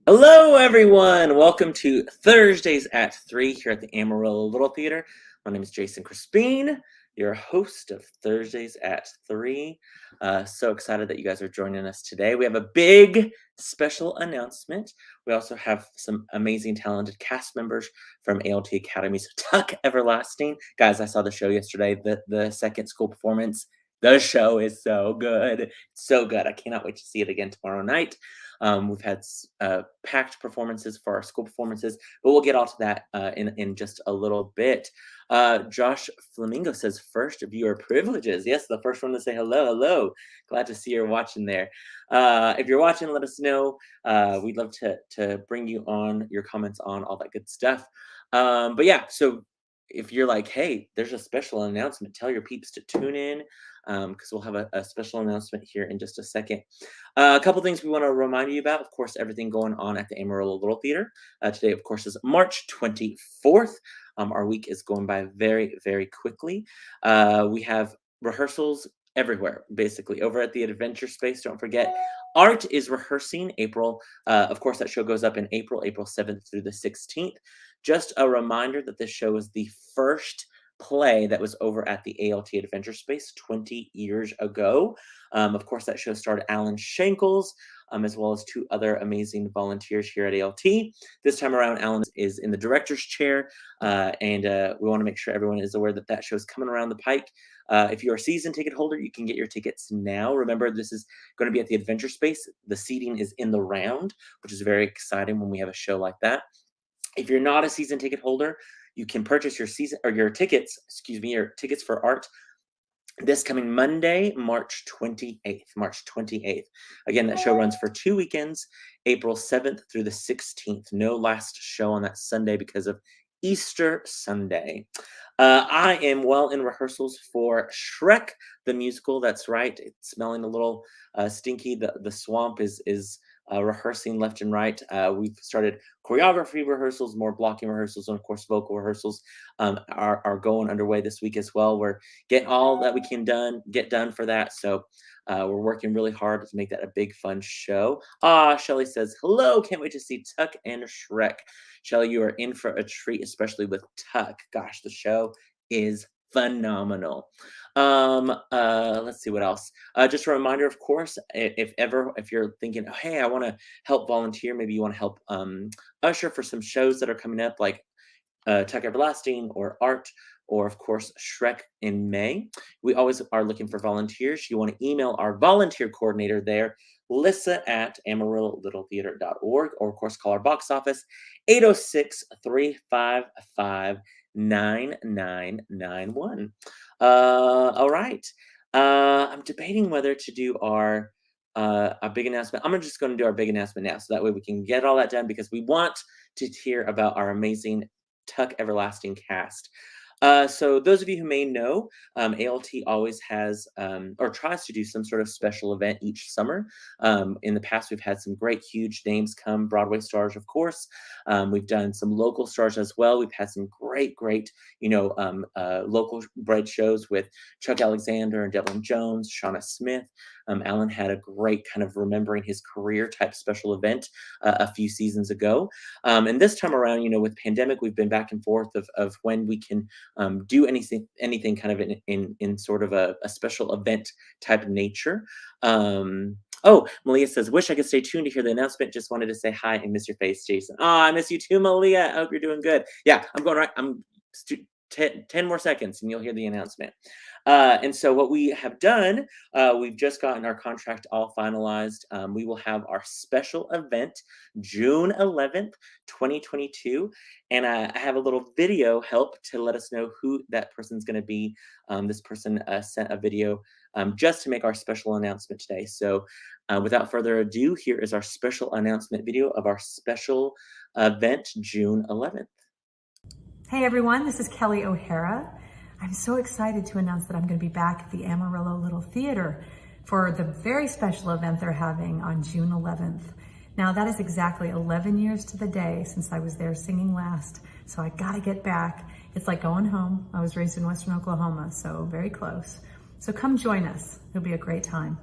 Hello, everyone. Welcome to Thursdays at 3 here at the Amarillo Little Theater. My name is Jason Crespin, your host of Thursdays at 3. So excited that you guys are joining us today. We have a big special announcement. We also have some amazing, talented cast members from ALT Academy's Tuck Everlasting. Guys, I saw the show yesterday, the second school performance. The show is so good. It's so good. I cannot wait to see it again tomorrow night. We've had packed performances for our school performances, but we'll get all to that in just a little bit. Josh Flamingo says, first viewer privileges. Yes, the first one to say hello. Hello. Glad to see you're watching there. If you're watching, let us know. We'd love to bring you on, your comments on all that good stuff. But yeah, so if you're like, hey, there's a special announcement, tell your peeps to tune in because we'll have a special announcement here in just a second. A couple things we want to remind you about. Of course, everything going on at the Amarillo Little Theater. Today, of course, is March 24th. Our week is going by very, very quickly. We have rehearsals everywhere, basically, over at the Adventure Space. Don't forget, Art is rehearsing April. Of course, that show goes up in April 7th through the 16th. Just a reminder that this show is the first play that was over at the ALT Adventure Space 20 years ago. Of course, that show starred Alan Shankles, as well as two other amazing volunteers here at ALT. This time around, Alan is in the director's chair, and we want to make sure everyone is aware that that show is coming around the pike. If you're a season ticket holder, you can get your tickets now. Remember, this is going to be at the Adventure Space. The seating is in the round, which is very exciting when we have a show like that. If you're not a season ticket holder, you can purchase your tickets for Art this coming Monday, March 28th. Again, that show runs for 2 weekends, April 7th through the 16th. No last show on that Sunday because of Easter Sunday. I am well in rehearsals for Shrek the musical. That's right. It's smelling a little stinky. The swamp is rehearsing left and right. We've started choreography rehearsals, more blocking rehearsals, and of course vocal rehearsals are going underway this week as well. We're getting all that we can get done for that. So we're working really hard to make that a big fun show. Shelly says, hello, can't wait to see Tuck and Shrek. Shelly, you are in for a treat, especially with Tuck. Gosh, the show is phenomenal. Let's see what else. Just a reminder, of course, if you're thinking, oh, hey, I want to help volunteer, maybe you want to help usher for some shows that are coming up, like Tuck Everlasting or Art, or of course Shrek in May. We always are looking for volunteers. You want to email our volunteer coordinator there, Lissa at AmarilloLittleTheater.org, or of course call our box office 806-355-9991. All right. I'm debating whether to do our big announcement. I'm just going to do our big announcement now, so that way we can get all that done, because we want to hear about our amazing Tuck Everlasting cast. So those of you who may know, ALT always has or tries to do some sort of special event each summer. In the past, we've had some great, huge names come, Broadway stars, of course. We've done some local stars as well. We've had some great, local bred shows with Chuck Alexander and Devlin Jones, Shauna Smith. Alan had a great kind of remembering his career type special event a few seasons ago. And this time around, with pandemic, we've been back and forth of when we can do anything kind of in sort of a special event type of nature. Oh, Malia says, wish I could stay tuned to hear the announcement. Just wanted to say hi and miss your face, Jason. Oh, I miss you too, Malia. I hope you're doing good. Yeah, I'm going right. I'm 10 more seconds and you'll hear the announcement. And so what we have done, we've just gotten our contract all finalized. We will have our special event June 11th, 2022. And I have a little video help to let us know who that person's going to be. This person sent a video just to make our special announcement today. So without further ado, here is our special announcement video of our special event June 11th. Hey everyone, this is Kelly O'Hara. I'm so excited to announce that I'm going to be back at the Amarillo Little Theater for the very special event they're having on June 11th. Now that is exactly 11 years to the day since I was there singing last, so I gotta get back. It's like going home. I was raised in Western Oklahoma, so very close. So come join us. It'll be a great time.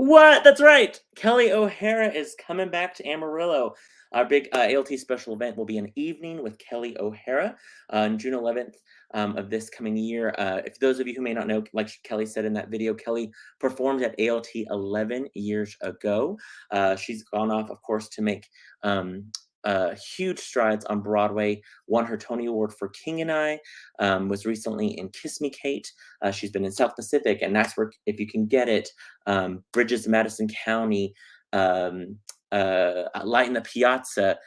What? That's right. Kelly O'Hara is coming back to Amarillo. Our big ALT special event will be an evening with Kelly O'Hara on June 11th of this coming year. If those of you who may not know, like Kelly said in that video, Kelly performed at ALT 11 years ago. She's gone off, of course, to make huge strides on Broadway. Won her Tony Award for King and I. Was recently in Kiss Me Kate. She's been in South Pacific and Nice Work If You Can Get It. Bridges, Madison County, Light in the Piazza.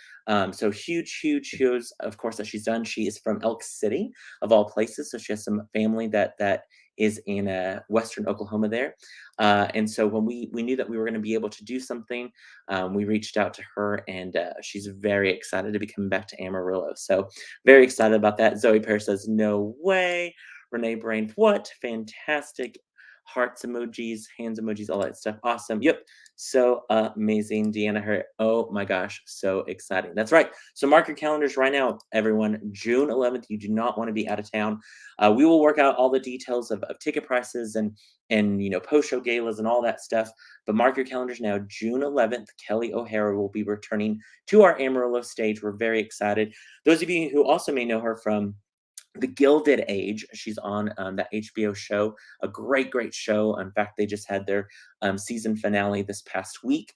So huge, huge shows, of course, that she's done. She is from Elk City, of all places, so she has some family that is in Western Oklahoma there. And so when we knew that we were going to be able to do something, we reached out to her, and she's very excited to be coming back to Amarillo. So very excited about that. Zoe Pear says, no way. Renee Brain, what? Fantastic. Hearts emojis, hands emojis, all that stuff. Awesome. Yep. So amazing. Deanna Hurt. Oh my gosh. So exciting. That's right. So mark your calendars right now, everyone. June 11th. You do not want to be out of town. We will work out all the details of ticket prices and post-show galas and all that stuff. But mark your calendars now. June 11th, Kelly O'Hara will be returning to our Amarillo stage. We're very excited. Those of you who also may know her from The Gilded Age. She's on that HBO show, a great, great show. In fact, they just had their season finale this past week.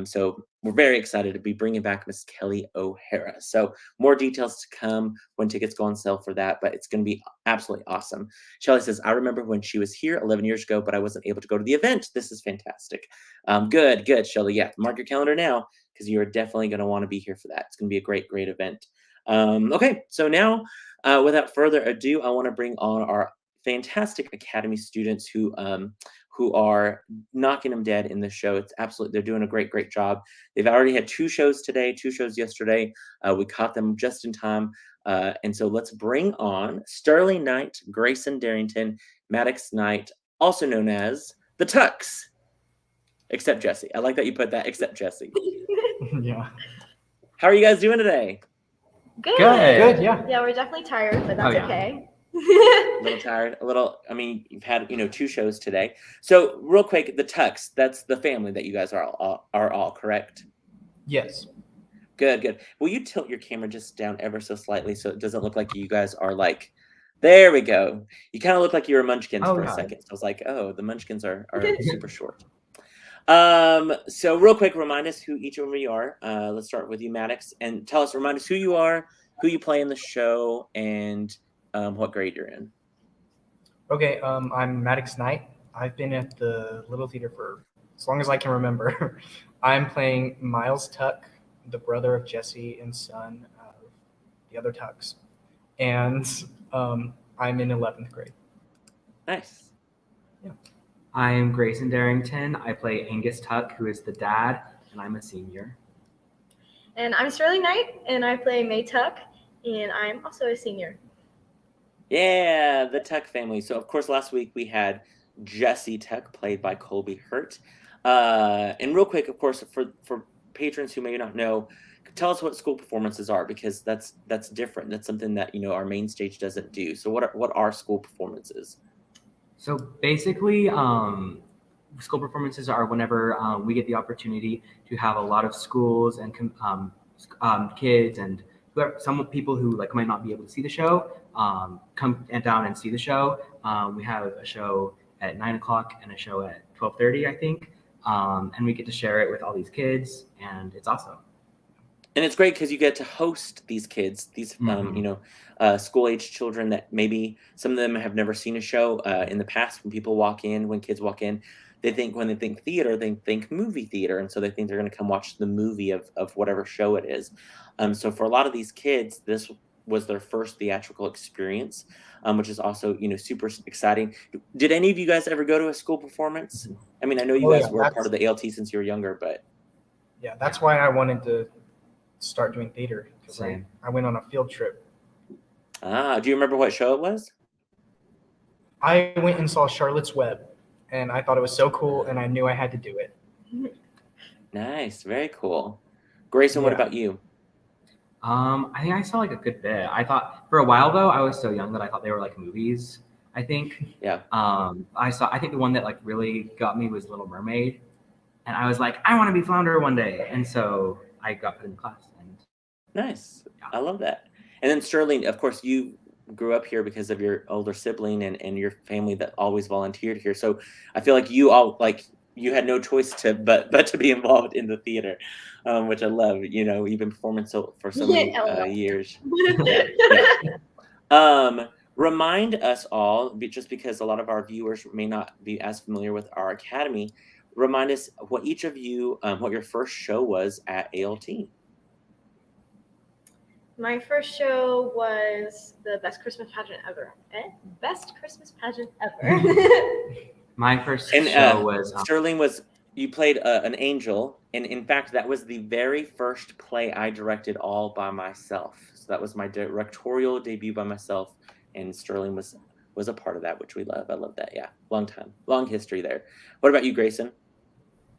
So we're very excited to be bringing back Miss Kelly O'Hara. So more details to come when tickets go on sale for that, but it's going to be absolutely awesome. Shelly says, I remember when she was here 11 years ago, but I wasn't able to go to the event. This is fantastic. Good, Shelly. Yeah, mark your calendar now because you are definitely going to want to be here for that. It's going to be a great, great event. Okay, so now without further ado, I want to bring on our fantastic Academy students who are knocking them dead in the show. It's absolutely, they're doing a great, great job. They've already had 2 shows today, 2 shows yesterday. We caught them just in time. And so let's bring on Sterling Nite, Grason Derington, Maddox Nite, also known as the Tucks. Except Jesse. I like that you put that, except Jesse. Yeah. How are you guys doing today? Good. Good, yeah. Yeah, we're definitely tired, but that's okay. A little tired, you've had 2 shows today. So real quick, the Tucks, that's the family that you guys are all correct? Yes. Good. Will you tilt your camera just down ever so slightly so it doesn't look like you guys are like, there we go. You kind of look like you were Munchkins for a second. So I was like, oh, the Munchkins are super short. So real quick, remind us who each of you are. Let's start with you, Maddox, and remind us who you are, who you play in the show, and what grade you're in. Okay, I'm Maddox Nite. I've been at the Little Theater for as long as I can remember. I'm playing Miles Tuck, the brother of Jesse and son of the other Tucks. And I'm in 11th grade. Nice. Yeah. I'm Grason Derington. I play Angus Tuck, who is the dad, and I'm a senior. And I'm Sterling Nite, and I play May Tuck, and I'm also a senior. Yeah, the Tuck family. So, of course, last week we had Jesse Tuck, played by Colby Hurt. And real quick, of course, for patrons who may not know, tell us what school performances are, because that's different. That's something that our main stage doesn't do. So, what are school performances? So basically, school performances are whenever we get the opportunity to have a lot of schools and kids and some people who might not be able to see the show come down and see the show. We have a show at 9 o'clock and a show at 12:30, I think, and we get to share it with all these kids, and it's awesome. And it's great because you get to host these kids, these school-age children that maybe some of them have never seen a show in the past. When kids walk in, when they think theater, they think movie theater, and so they think they're going to come watch the movie of whatever show it is. So for a lot of these kids, this was their first theatrical experience, which is also super exciting. Did any of you guys ever go to a school performance? I mean, I know you guys were part of the ALT since you were younger, but yeah, that's why I wanted to start doing theater, because I went on a field trip. Do you remember what show it was? I went and saw Charlotte's Web, and I thought it was so cool, and I knew I had to do it. Nice, very cool. Grayson, what about you? I think I saw a good bit. I thought for a while though, I was so young that I thought they were movies. I think. Yeah. I think the one that really got me was Little Mermaid. And I was like, I want to be Flounder one day. And so I got put in the class. And Nice. I love that. And then Sterling, of course, you grew up here because of your older sibling and your family that always volunteered here. So I feel like you had no choice but to be involved in the theater, which I love. You've been performing for so many years. Yeah. Remind us all, just because a lot of our viewers may not be as familiar with our academy, remind us what each of you, what your first show was at ALT. My first show was the best Christmas pageant ever. Best Christmas pageant ever. My first show was Sterling you played an angel, and in fact that was the very first play I directed all by myself. So that was my directorial debut by myself, and Sterling was a part of that, which we love. I love that. Yeah, long history there. What about you, Grason?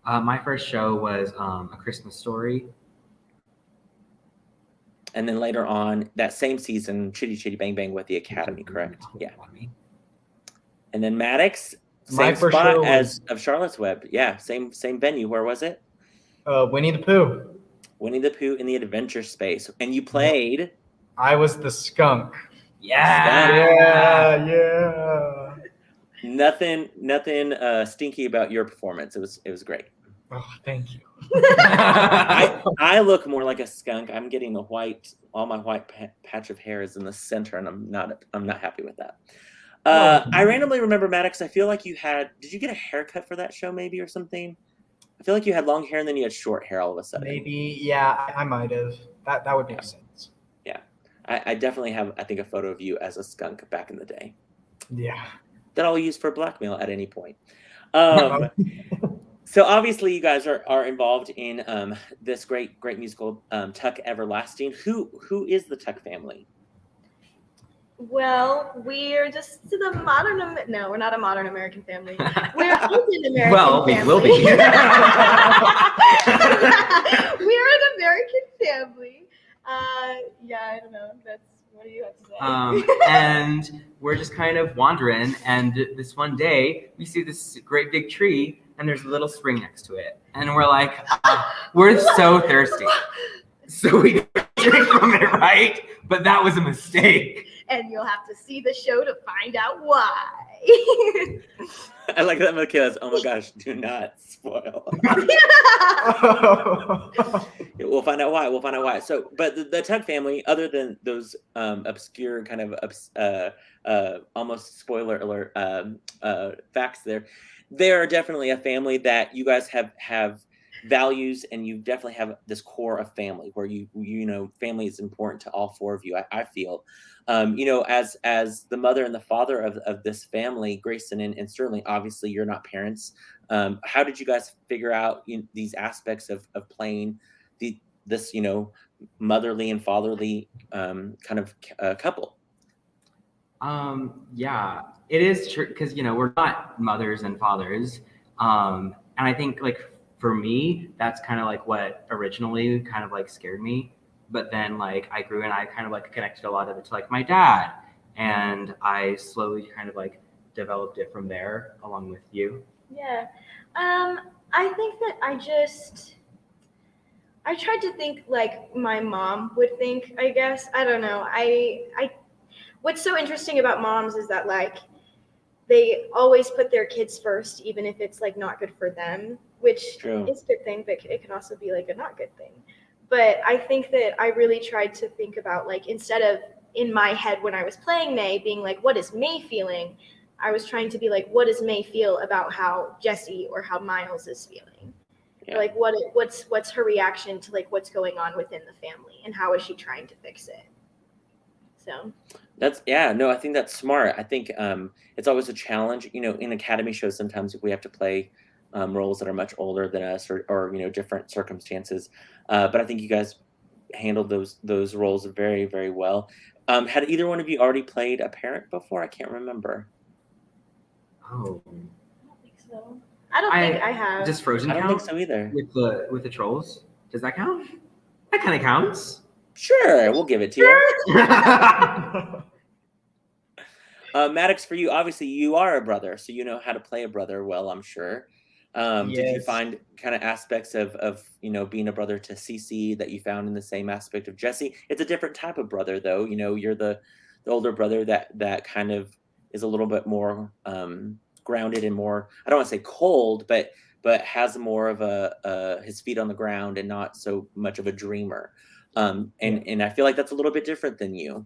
My first show was A Christmas Story. And then later on that same season, Chitty Chitty Bang Bang with the Academy, correct? Yeah. And then Maddox, same spot as of Charlotte's Web. Yeah, same venue. Where was it? Winnie the Pooh. Winnie the Pooh in the adventure space. And you played? I was the skunk. Yeah. Yeah. Nothing stinky about your performance. It was great. Oh, thank you. I look more like a skunk. I'm getting all my white patch of hair is in the center, and I'm not happy with that. I randomly remember, Maddox, I feel like did you get a haircut for that show maybe or something? I feel like you had long hair and then you had short hair all of a sudden. Maybe, yeah, I might have. That would make sense. Yeah. I definitely have, I think, a photo of you as a skunk back in the day. Yeah. That I'll use for blackmail at any point. So obviously you guys are involved in this great musical, Tuck Everlasting. Who is the Tuck family? Well, we're just we're not a modern American family. We're an Indian American well, we family. will be. We're an American family. Yeah, I don't know. What do you have to say? And we're just kind of wandering, and this one day we see this great big tree, and there's a little spring next to it, and we're like, we're so thirsty, so we drink from it, right? But that was a mistake. And you'll have to see the show to find out why. I like that Michaela's, oh my gosh, do not spoil. We'll find out why. So, but the Tuck family, other than those obscure kind of almost spoiler alert facts there, they are definitely a family that you guys have values, and you definitely have this core of family where you know family is important to all four of you. I feel, as the mother and the father of this family, Grason and Sterling. Obviously, you're not parents. How did you guys figure out these aspects of playing this motherly and fatherly kind of couple? Yeah, it is true because we're not mothers and fathers, and I think for me, that's kind of what originally kind of scared me. But then I grew and I kind of connected a lot of it to my dad. And I slowly kind of developed it from there along with you. Yeah. I think that I tried to think like my mom would think, I guess. I don't know. What's so interesting about moms is that they always put their kids first, even if it's not good for them, which is a good thing, but it can also be a not good thing. But I think that I really tried to think about instead of in my head when I was playing May being what is May feeling, I was trying to be what does May feel about how Jessie or how Miles is feeling? Yeah. What's her reaction to what's going on within the family, and how is she trying to fix it? So I think that's smart. I think it's always a challenge, in Academy shows. Sometimes if we have to play roles that are much older than us or different circumstances. But I think you guys handled those roles very, very well. Had either one of you already played a parent before? I can't remember. Oh. I don't think so. I don't think I have. Does Frozen count? I don't think so either. With the trolls? Does that count? That kind of counts. Sure, we'll give it to you. Maddox, for you, obviously you are a brother, so you know how to play a brother well, I'm sure. Did you Yes. find kind of aspects of being a brother to Cece that you found in the same aspect of Jesse? It's a different type of brother, though. You're the older brother that kind of is a little bit more grounded and more, I don't want to say cold, but has more of his feet on the ground and not so much of a dreamer. And I feel like that's a little bit different than you.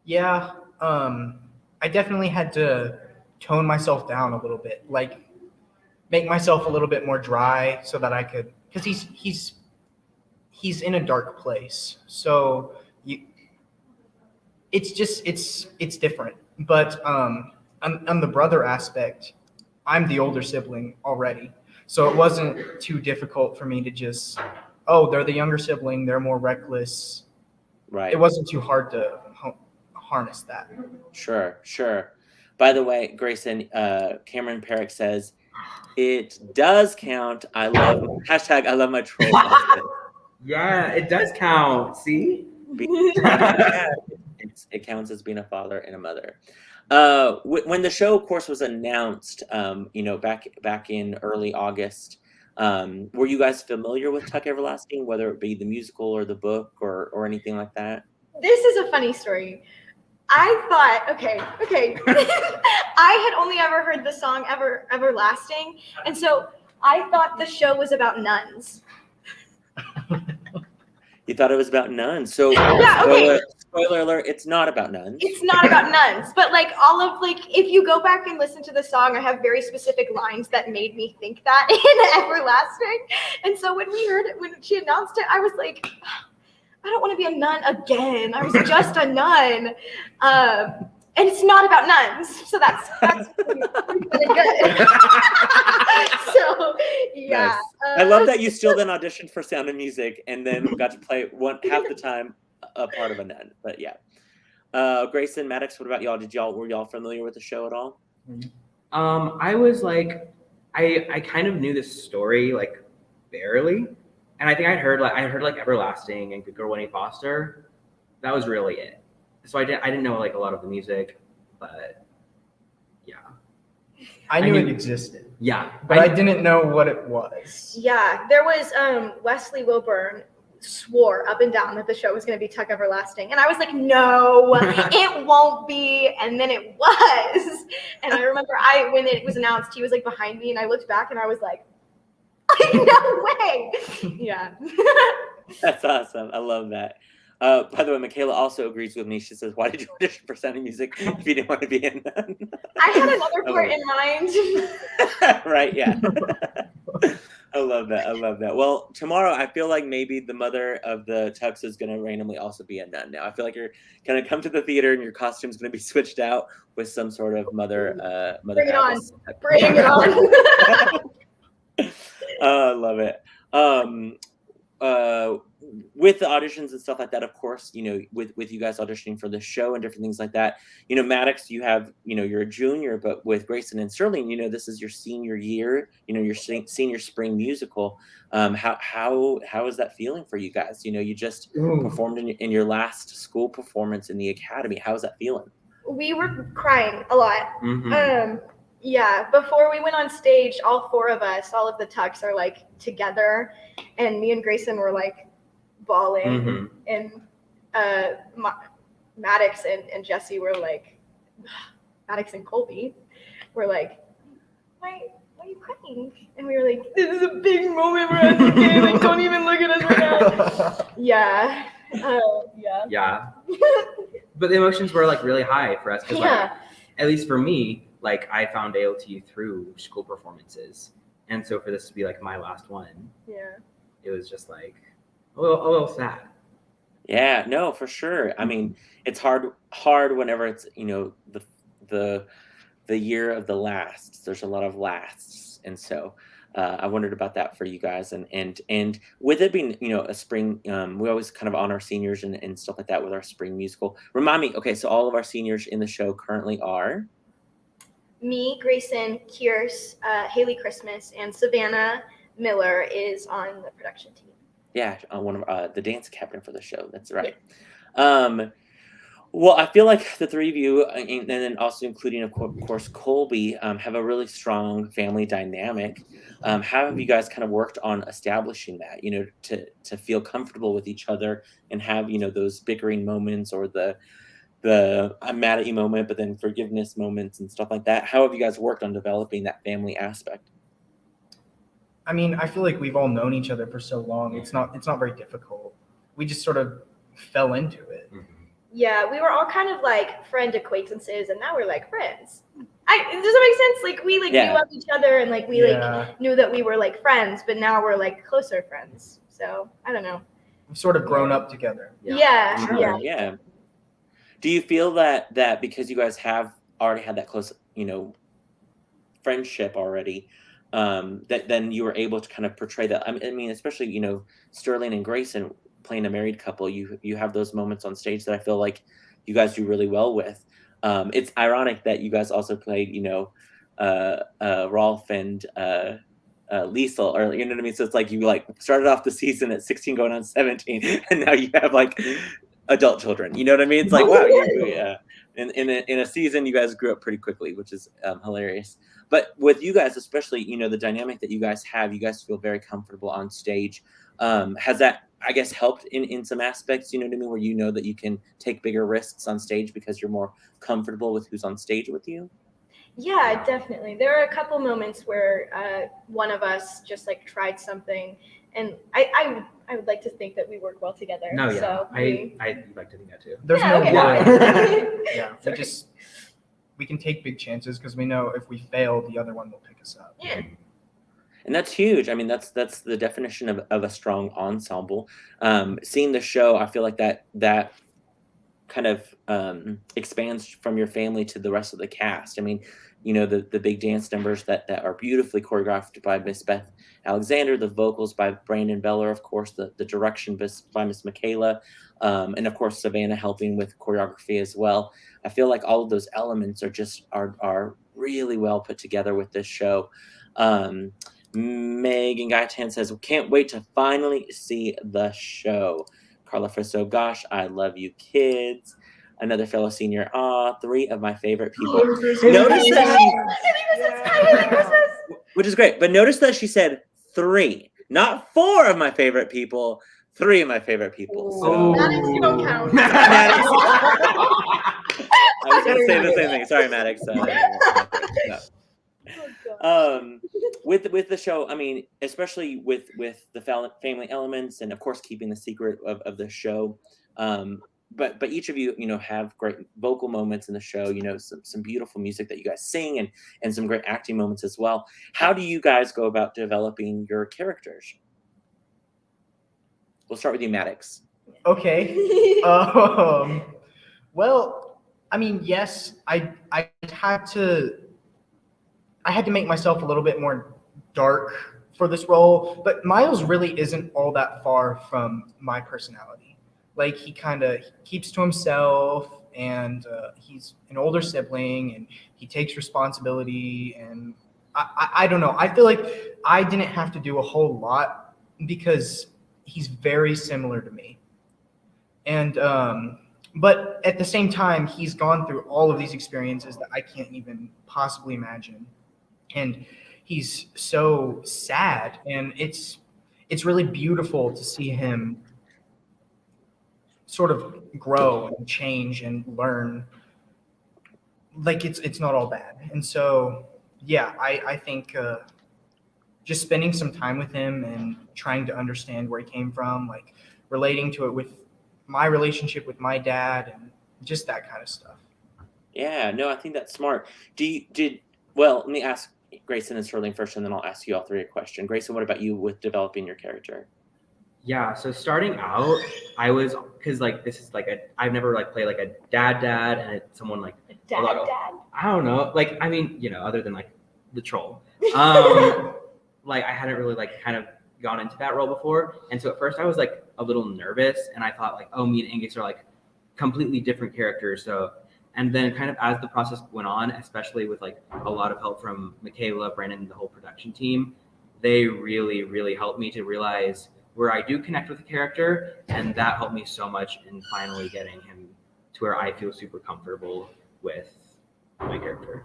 Yeah, I definitely had to tone myself down a little bit, like make myself a little bit more dry so that I could, because he's in a dark place. So it's just it's different. But on the brother aspect, I'm the older sibling already, so it wasn't too difficult for me to just, oh, they're the younger sibling, they're more reckless. Right. It wasn't too hard to harness that. Sure. By the way, Grayson, Cameron Perrick says, it does count. I love my troll husband. Yeah, it does count. See? It counts as being a father and a mother. When the show, of course, was announced, back in early August, were you guys familiar with Tuck Everlasting, whether it be the musical or the book or anything like that? This is a funny story. I thought, okay. I had only ever heard the song Everlasting, and so I thought the show was about nuns. You thought it was about nuns. So Yeah, okay. Spoiler alert, it's not about nuns. It's not about nuns, but if you go back and listen to the song, I have very specific lines that made me think that in Everlasting. And so when she announced it, I was like, I don't want to be a nun again. I was just a nun. And it's not about nuns. So that's pretty good. So, yeah. Nice. I love that you still then auditioned for Sound of Music and then got to play half the time a part of a nun. But yeah. Grayson, Maddox, what about y'all? Were y'all familiar with the show at all? I was like, I kind of knew this story like barely. And I think I heard Everlasting and Good Girl Winnie Foster. That was really it. So I didn't know like a lot of the music, but yeah. I knew it existed. Yeah. But I didn't know what it was. Yeah, there was Wesley Wilburn swore up and down that the show was going to be Tuck Everlasting. And I was like, no, it won't be. And then it was. And I remember when it was announced, he was like behind me and I looked back and I was like, no way. Yeah. That's awesome. I love that. By the way, Michaela also agrees with me. She says, why did you audition for Sound of Music if you didn't want to be in nun? I had another part in mind. Right, yeah. I love that. Well, tomorrow I feel like maybe the mother of the Tux is going to randomly also be a nun now. I feel like you're going to come to the theater and your costume's going to be switched out with some sort of mother. Bring it on. Bring it on. I love it. With the auditions and stuff like that, of course, with you guys auditioning for the show and different things like that, Maddox, you have, you're a junior, but with Grayson and Sterling, this is your senior year, your senior spring musical. How is that feeling for you guys? You just performed in your last school performance in the academy. How's that feeling? We were crying a lot. Mm-hmm. Yeah, before we went on stage, all four of us, all of the Tucks are like together, and me and Grayson were like bawling, and Maddox and Jesse were like, Maddox and Colby were like, why are you crying? And we were like, this is a big moment for us, okay? Like, don't even look at us right now. Yeah. Yeah. But the emotions were like really high for us because like, at least for me, like I found AOT through school performances. And so for this to be like my last one, it was just like a little sad. Yeah, no, for sure. I mean, it's hard whenever it's, the year of the lasts. There's a lot of lasts. And so I wondered about that for you guys. And with it being, a spring, we always kind of honor seniors and stuff like that with our spring musical. Remind me, okay, so all of our seniors in the show currently are? Me, Grayson, Kierce, Haley Christmas, and Savannah Miller is on the production team. Yeah, one of the dance captain for the show. That's right. Well, I feel like the three of you, and then also including, of course, Colby, have a really strong family dynamic. How have you guys kind of worked on establishing that, to feel comfortable with each other and have, those bickering moments or the I'm mad at you moment, but then forgiveness moments and stuff like that? How have you guys worked on developing that family aspect? I mean, I feel like we've all known each other for so long. It's not very difficult. We just sort of fell into it. Yeah, we were all kind of like friend acquaintances, and now we're like friends. Does that make sense? Like we like Yeah. knew of each other, and like we Yeah. like knew that we were like friends, but now we're like closer friends. So I don't know. We've sort of grown up together. Yeah. Sure. Yeah. Yeah. Do you feel that because you guys have already had that close, friendship already, that then you were able to kind of portray that? I mean, especially Sterling and Grayson playing a married couple, you have those moments on stage that I feel like you guys do really well with. It's ironic that you guys also played, Rolf and Liesel, or you know what I mean. So it's like you like started off the season at 16, going on 17, and now you have like adult children. You know what I mean? It's like wow, in a season, you guys grew up pretty quickly, which is hilarious. But with you guys, especially, the dynamic that you guys have, you guys feel very comfortable on stage. Has that, I guess, helped in some aspects, you know what I mean, where you know that you can take bigger risks on stage because you're more comfortable with who's on stage with you? Yeah, definitely. There are a couple moments where one of us just like tried something, and I would like to think that we work well together. No, yeah, So I like to think that too. There's Yeah, no okay. worry. Yeah, Sorry. we can take big chances because we know if we fail, the other one will pick us up. Yeah. And that's huge. I mean, that's the definition of a strong ensemble. Seeing the show, I feel like that kind of expands from your family to the rest of the cast. I mean, the big dance numbers that are beautifully choreographed by Miss Beth Alexander, the vocals by Brandon Beller, of course, the direction by Miss Michaela, and of course Savannah helping with choreography as well. I feel like all of those elements are really well put together with this show. Megan Guytan says, can't wait to finally see the show. Carla Fristo, gosh, I love you kids. Another fellow senior, three of my favorite people. Notice that which is great, but notice that she said three, not four of my favorite people, three of my favorite people. So Maddox, you don't count. Maddox. I was going to say the same thing. Sorry, Maddox. With the show, I mean, especially with the family elements, and of course keeping the secret of the show. But each of you, have great vocal moments in the show. Some beautiful music that you guys sing, and some great acting moments as well. How do you guys go about developing your characters? We'll start with you, Maddox. Okay. Well, I mean, yes, I had to make myself a little bit more dark for this role, but Miles really isn't all that far from my personality. Like he kind of keeps to himself, and he's an older sibling, and he takes responsibility. And I don't know. I feel like I didn't have to do a whole lot because he's very similar to me. And but at the same time, he's gone through all of these experiences that I can't even possibly imagine. And he's so sad, and it's really beautiful to see him sort of grow and change and learn. Like it's not all bad. And so yeah, I think just spending some time with him and trying to understand where he came from, like relating to it with my relationship with my dad and just that kind of stuff. Yeah, no, I think that's smart. Well, let me ask Grayson and Sterling first, and then I'll ask you all three a question. Grayson, what about you with developing your character? Yeah, so starting out, I was, because like this is like I've never like played like a dad and it's someone like Dad. I don't know, like I mean, other than like the troll, like I hadn't really like kind of gone into that role before, and so at first I was like a little nervous, and I thought like, oh, me and Angus are like completely different characters, so. And then kind of as the process went on, especially with like a lot of help from Michaela, Brandon, and the whole production team, they really, really helped me to realize where I do connect with the character. And that helped me so much in finally getting him to where I feel super comfortable with my character.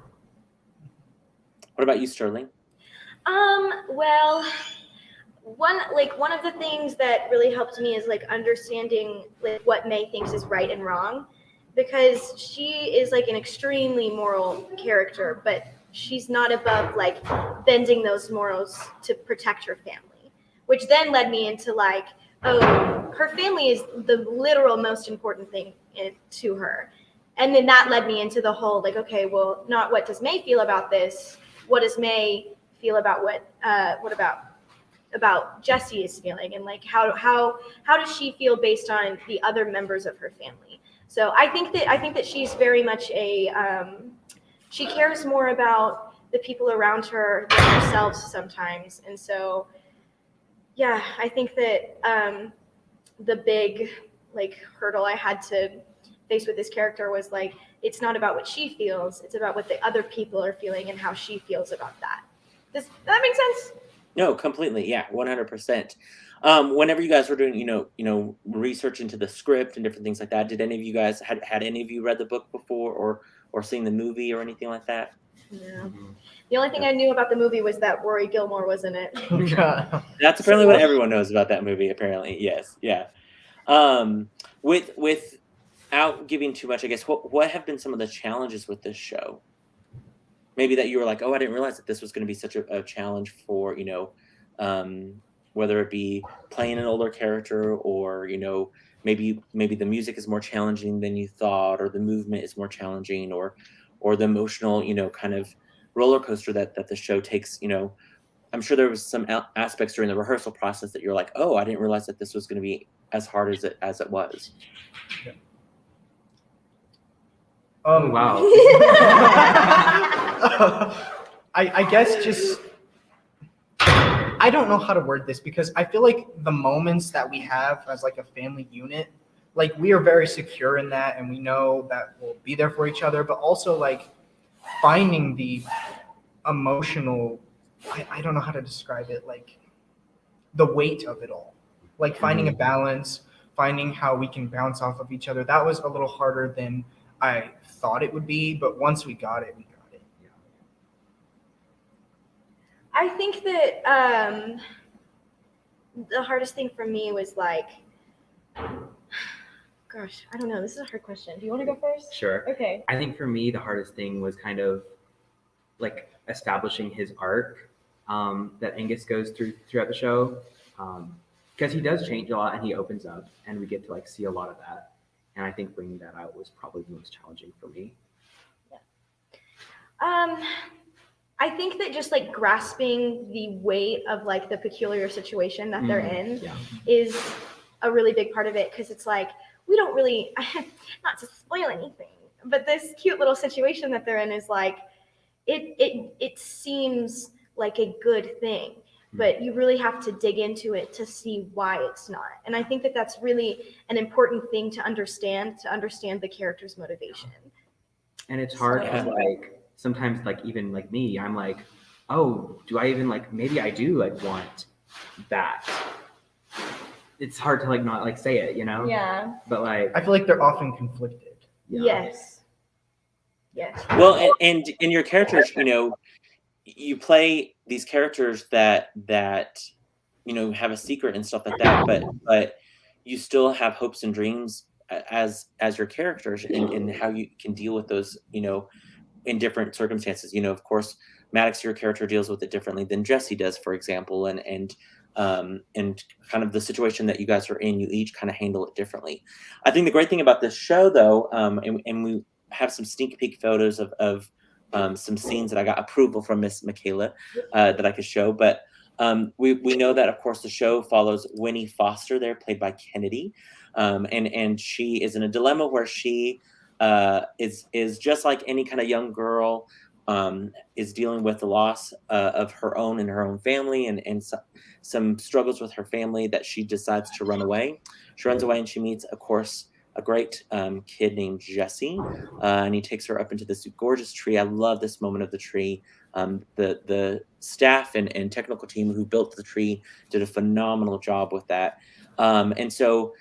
What about you, Sterling? Well, one of the things that really helped me is like understanding like what May thinks is right and wrong, because she is like an extremely moral character, but she's not above like bending those morals to protect her family, which then led me into like, oh, her family is the literal most important thing to her. And then that led me into the whole like, okay, well, not what does May feel about this? What does May feel about what about Jesse is feeling, and like how does she feel based on the other members of her family? So I think that she's very much she cares more about the people around her than herself sometimes. And so yeah, I think that the big like hurdle I had to face with this character was like, it's not about what she feels, it's about what the other people are feeling and how she feels about that. Does that make sense? No, completely. Yeah, 100%. Whenever you guys were doing, research into the script and different things like that, did any of you guys had any of you read the book before or seen the movie or anything like that? No. Mm-hmm. The only thing I knew about the movie was that Rory Gilmore was in it. That's apparently what everyone knows about that movie. Apparently, yes, yeah. Without giving too much, I guess what have been some of the challenges with this show? Maybe that you were like, oh, I didn't realize that this was going to be such a challenge for whether it be playing an older character or maybe the music is more challenging than you thought, or the movement is more challenging, or the emotional kind of roller coaster that the show takes. I'm sure there was some aspects during the rehearsal process that you're like, oh, I didn't realize that this was going to be as hard as it was. Yeah. Wow. I guess just I don't know how to word this, because I feel like the moments that we have as like a family unit, like we are very secure in that, and we know that we'll be there for each other, but also like finding the emotional, I don't know how to describe it, like the weight of it all, like finding a balance, finding how we can bounce off of each other. That was a little harder than I thought it would be, but once we got it, we got it. I think that the hardest thing for me was like, gosh, I don't know. This is a hard question. Do you want to go first? Sure. Okay. I think for me, the hardest thing was kind of like establishing his arc that Angus goes throughout the show, because he does change a lot and he opens up, and we get to like see a lot of that. And I think bringing that out was probably the most challenging for me. Yeah. I think that just like grasping the weight of like the peculiar situation that they're in is a really big part of it, because it's like we don't really, not to spoil anything, but this cute little situation that they're in is like it seems like a good thing, but you really have to dig into it to see why it's not. And I think that that's really an important thing to understand the character's motivation. And it's hard because like sometimes like even like me, I'm like, oh, do I even like, maybe I do like want that. It's hard to like not like say it, Yeah. But like I feel like they're often conflicted. Yes. Well, and in your characters, you play these characters that have a secret and stuff like that, but you still have hopes and dreams as your characters, and how you can deal with those in different circumstances. Of course, Maddox, your character, deals with it differently than Jesse does, for example, and kind of the situation that you guys are in, you each kind of handle it differently. I think the great thing about this show, though, and we have some sneak peek photos of some scenes that I got approval from Miss Michaela that I could show, but we know that, of course, the show follows Winnie Foster there, played by Kennedy, and she is in a dilemma where she is just like any kind of young girl, is dealing with the loss of her own and her own family, and some struggles with her family, that she decides to run away. She runs away, and she meets, of course, a great kid named Jesse, and he takes her up into this gorgeous tree. I love this moment of the tree. The staff and technical team who built the tree did a phenomenal job with that. And so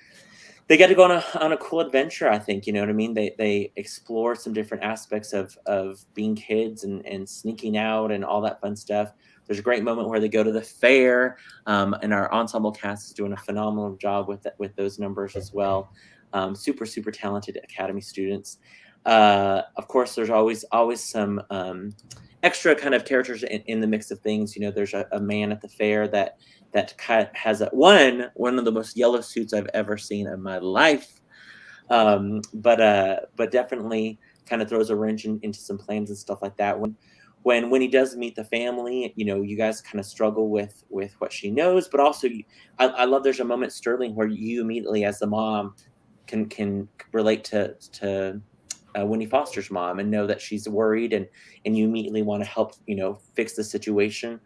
they get to go on a cool adventure. I think, you know what I mean. They explore some different aspects of being kids and sneaking out and all that fun stuff. There's a great moment where they go to the fair, and our ensemble cast is doing a phenomenal job with those numbers as well. Super super talented Academy students. Of course, there's always some extra kind of characters in the mix of things. You know, there's a man at the fair that has one of the most yellow suits I've ever seen in my life. But definitely kind of throws a wrench into some plans and stuff like that. When he does meet the family, you know, you guys kind of struggle with what she knows, but also I love there's a moment, Sterling, where you immediately as the mom can relate to Winnie Foster's mom and know that she's worried, and you immediately want to help, you know, fix the situation.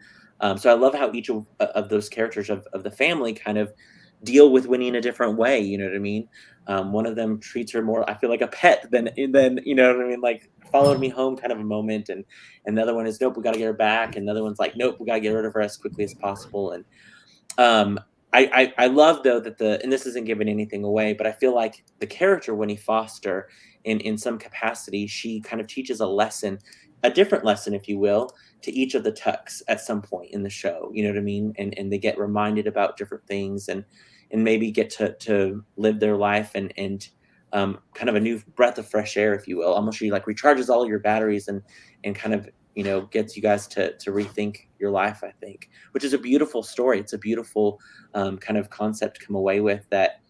So I love how each of those characters of the family kind of deal with Winnie in a different way. You know what I mean? One of them treats her more, I feel, like a pet than you know what I mean, like followed me home kind of a moment, and the other one is, nope, we got to get her back, and the other one's like, nope, we got to get rid of her as quickly as possible. And I love though that and this isn't giving anything away, but I feel like the character Winnie Foster, in some capacity, she kind of teaches a different lesson, if you will, to each of the Tucks at some point in the show. You know what I mean? And they get reminded about different things, and maybe get to live their life, and kind of a new breath of fresh air, if you will. Almost, she like recharges all your batteries, and kind of, you know, gets you guys to rethink your life, I think, which is a beautiful story. It's a beautiful kind of concept to come away with, that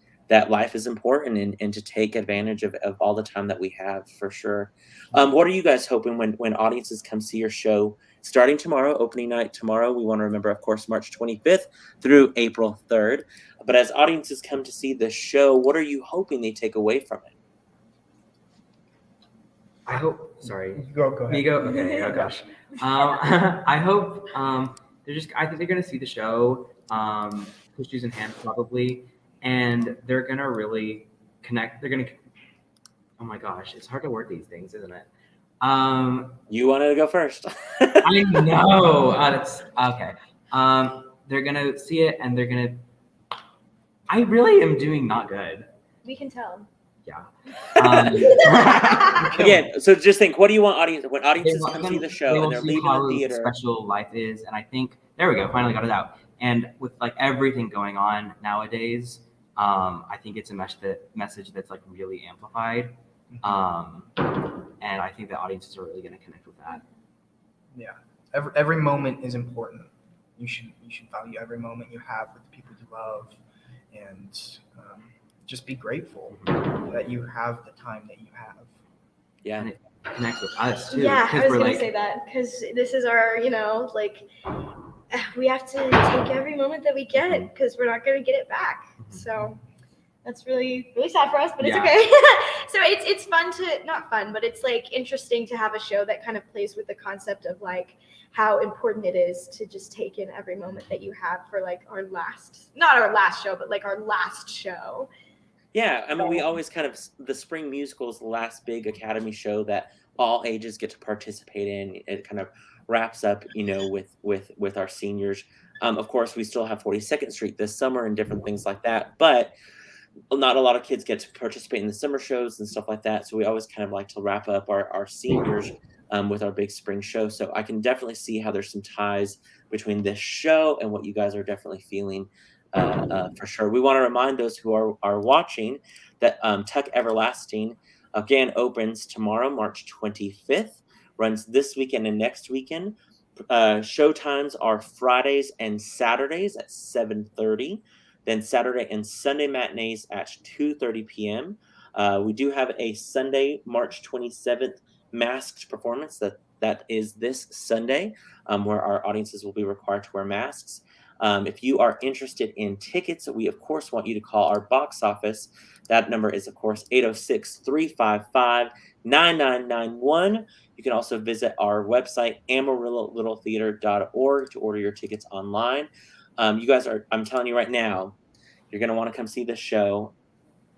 life is important, and to take advantage of all the time that we have, for sure. What are you guys hoping when audiences come see your show starting tomorrow, opening night tomorrow? We want to remember, of course, March 25th through April 3rd. But as audiences come to see the show, what are you hoping they take away from it? I hope. Sorry. Go ahead. Me go. Okay. Oh gosh. I hope I think they're gonna see the show, tissues in hand probably, and they're gonna really connect. They're gonna. Oh my gosh, it's hard to word these things, isn't it? You wanted to go first. I know. That's okay. They're gonna see it, and they're gonna. I really am doing not good. We can tell. Yeah. Again, so just think, what do you want when audiences They come want see the show and they're leaving how the theater? Special life is, and I think there we go. Finally got it out. And with like everything going on nowadays, I think it's a message that's like really amplified, and I think the audiences are really going to connect with that. Yeah, every moment is important. You should value every moment you have with the people you love, and just be grateful that you have the time that you have. Yeah. And it connects with us too. Yeah, I was we're gonna like, say that, because this is our, you know, like, we have to take every moment that we get, because we're not gonna get it back. So that's really really sad for us, but it's Yeah. okay. So it's fun to, not fun, but it's like interesting to have a show that kind of plays with the concept of like how important it is to just take in every moment that you have for like not our last show, but like our last show. Yeah, I mean, we always kind of, the spring musical is the last big Academy show that all ages get to participate in. It kind of wraps up, you know, with our seniors. Of course, we still have 42nd Street this summer and different things like that, but not a lot of kids get to participate in the summer shows and stuff like that. So we always kind of like to wrap up our seniors with our big spring show. So I can definitely see how there's some ties between this show and what you guys are definitely feeling. For sure. We want to remind those who are watching that Tuck Everlasting again opens tomorrow, March 25th, runs this weekend and next weekend. Show times are Fridays and Saturdays at 7:30, then Saturday and Sunday matinees at 2:30 p.m. We do have a Sunday, March 27th masked performance that is this Sunday, where our audiences will be required to wear masks. If you are interested in tickets, we of course want you to call our box office. That number is of course 806-355-9991. You can also visit our website, AmarilloLittleTheater.org, to order your tickets online. You guys I'm telling you right now, you're going to want to come see this show.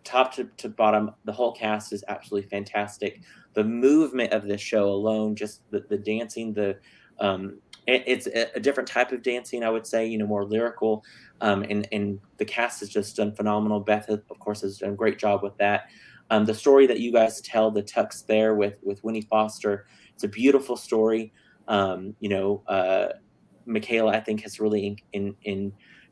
Top to bottom, the whole cast is absolutely fantastic. The movement of this show alone, just the dancing, the it's a different type of dancing, I would say, you know, more lyrical. And the cast has just done phenomenal. Beth, of course, has done a great job with that. The story that you guys tell, the Tucks there with Winnie Foster, it's a beautiful story. You know, Michaela, I think, has really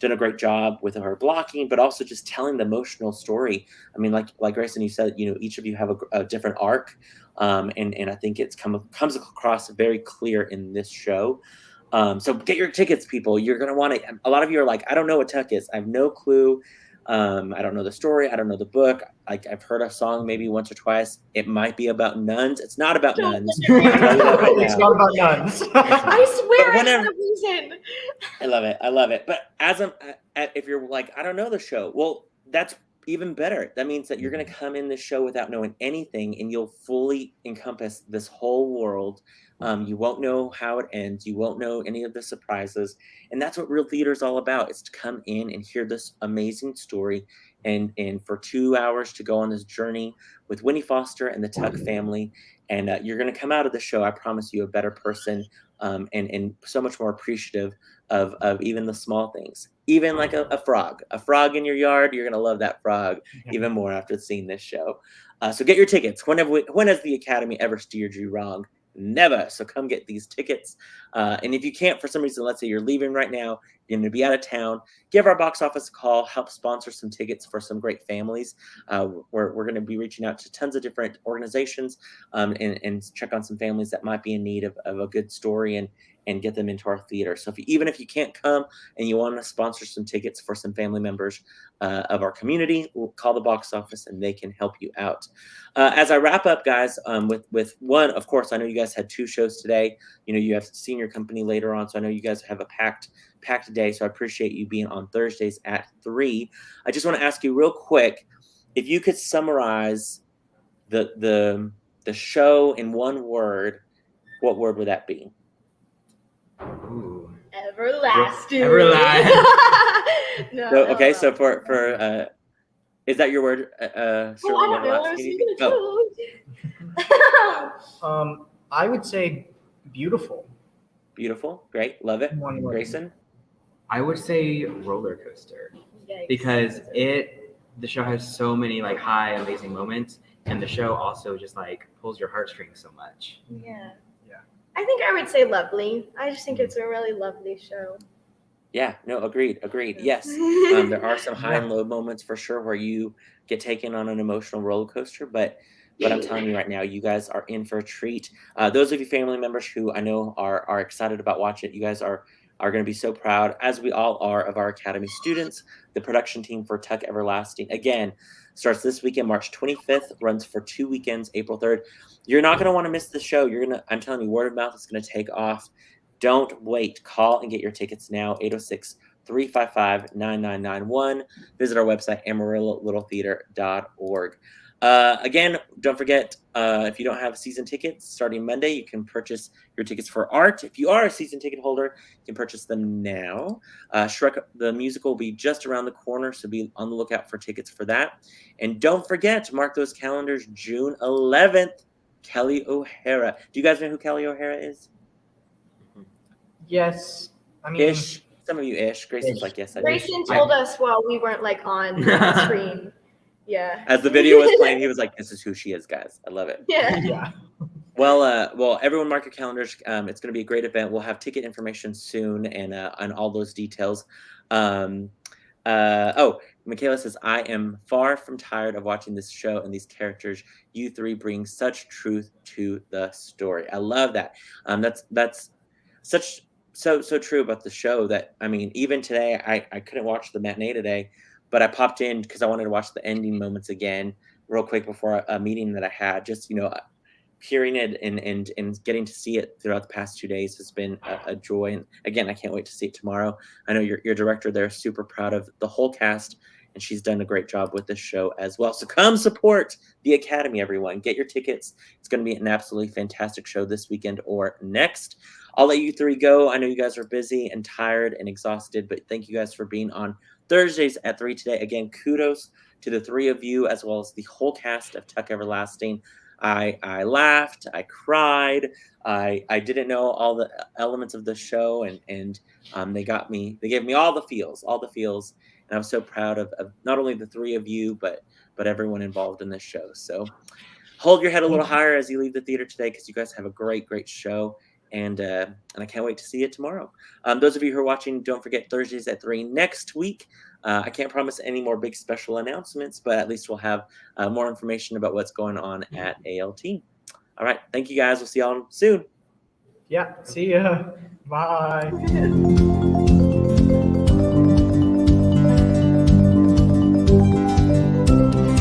done a great job with her blocking, but also just telling the emotional story. I mean, like Grayson, you said, you know, each of you have a different arc, and I think it's comes across very clear in this show. So get your tickets, people. You're gonna want to. A lot of you are like, I don't know what Tuck is. I have no clue. I don't know the story. I don't know the book. Like, I've heard a song maybe once or twice. It might be about nuns. It's not about nuns. It's not about nuns. I swear I whenever- have a reason. I love it. I love it. But if you're like, I don't know the show, well, that's even better. That means that you're going to come in this show without knowing anything, and you'll fully encompass this whole world. You won't know how it ends. You won't know any of the surprises. And that's what real theater is all about, is to come in and hear this amazing story, and for 2 hours to go on this journey with Winnie Foster and the Tuck family. And you're going to come out of the show, I promise you, a better person, and so much more appreciative of even the small things. Even like a frog in your yard, you're going to love that frog even more after seeing this show. So get your tickets. When has the Academy ever steered you wrong? Never. So come get these tickets. And if you can't, for some reason, let's say you're leaving right now, you're going to be out of town, give our box office a call, help sponsor some tickets for some great families. We're going to be reaching out to tons of different organizations, and check on some families that might be in need of a good story, and get them into our theater. So even if you can't come and you want to sponsor some tickets for some family members of our community, we'll call the box office and they can help you out. As I wrap up, guys, with one, of course, I know you guys had 2 shows today. You know, you have senior company later on, so I know you guys have a packed day. So I appreciate you being on Thursdays at 3. I just want to ask you real quick, if you could summarize the show in one word, what word would that be? Ooh. Everlasting. Everlasting. No, So, okay, no. so for is that your word? Oh, I don't know. I was thinking Oh, I would say beautiful. beautiful, great, love it. One word. Grayson? I would say roller coaster, Yikes. because the show has so many like high amazing moments, and the show also just like pulls your heartstrings so much. Yeah. Yeah. I think I would say lovely. I just think it's a really lovely show. Yeah, no, agreed. Yes, there are some high and low moments for sure where you get taken on an emotional roller coaster, but I'm telling you right now, you guys are in for a treat. Those of you family members who I know are excited about watching it, you guys are going to be so proud, as we all are, of our Academy students. The production team for Tuck Everlasting, again, starts this weekend, March 25th, runs for 2 weekends, April 3rd. You're not going to want to miss the show. I'm telling you, word of mouth is going to take off. Don't wait. Call and get your tickets now, 806-355-9991. Visit our website, AmarilloLittleTheater.org. Again, don't forget, if you don't have season tickets, starting Monday, you can purchase your tickets for art. If you are a season ticket holder, you can purchase them now. Shrek, the musical, will be just around the corner, so be on the lookout for tickets for that. And don't forget to mark those calendars, June 11th, Kelly O'Hara. Do you guys know who Kelly O'Hara is? Yes. I mean, Ish. Some of you ish. Grayson's Ish. like, yes, I do. Grayson told us while we weren't like on the screen. Yeah. As the video was playing, he was like, this is who she is, guys. I love it. Yeah. yeah. Well, everyone mark your calendars. It's going to be a great event. We'll have ticket information soon and all those details. Michaela says, I am far from tired of watching this show and these characters. You 3 bring such truth to the story. I love that. That's so true about the show that, I mean, even today, I couldn't watch the matinee today, but I popped in because I wanted to watch the ending moments again real quick before a meeting that I had. Just, hearing it and getting to see it throughout the past 2 days has been a joy. And again, I can't wait to see it tomorrow. I know your director there is super proud of the whole cast, and she's done a great job with this show as well. So come support the Academy, everyone. Get your tickets. It's going to be an absolutely fantastic show this weekend or next. I'll let you 3 go. I know you guys are busy and tired and exhausted, but thank you guys for being on Thursdays at 3 today. Again, kudos to the 3 of you, as well as the whole cast of Tuck Everlasting. I laughed, I cried, I didn't know all the elements of the show, and they gave me all the feels, and I was so proud of not only the three of you, but everyone involved in this show. So hold your head a little Thank you. higher as you leave the theater today, because you guys have a great show, and I can't wait to see it tomorrow. Those of you who are watching, don't forget Thursdays at 3 next week. I can't promise any more big special announcements, but at least we'll have more information about what's going on at ALT. All right, thank you guys. We'll see y'all soon. Yeah, see ya. Bye. Look at this.